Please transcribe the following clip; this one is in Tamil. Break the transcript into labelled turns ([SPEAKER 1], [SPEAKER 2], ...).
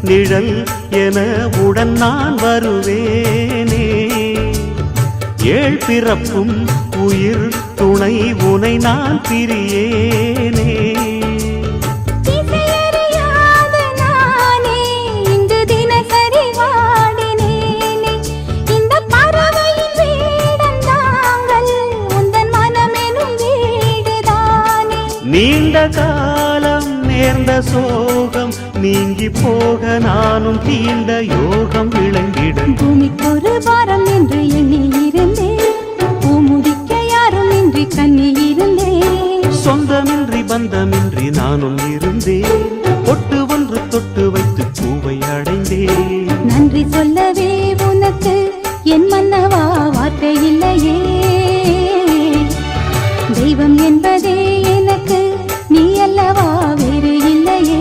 [SPEAKER 1] நிழல் என உடன் நான் வருவேனே. ஏழ் பிறப்பும் உயிர் துணை உனை நான் பிரியேனே. நீண்ட காலம் நேர்ந்த சோகம் நீங்கி போக நானும் தீண்ட யோகம் விளங்கிடும்.
[SPEAKER 2] பூமிக்கொரு பாரம் என்று எண்ணி இருந்தேன், பூமுடிக்க யாரும் இன்றி கண்ணி இருந்தேன்.
[SPEAKER 1] சொந்தமின்றி பந்தமின்றி நானும் இருந்தேன், பொட்டு ஒன்று தொட்டு வைத்து பூவை அடைந்தேன்.
[SPEAKER 2] நன்றி சொல்லவே உனக்கு என் மன்னவா வார்த்தை இல்லையே.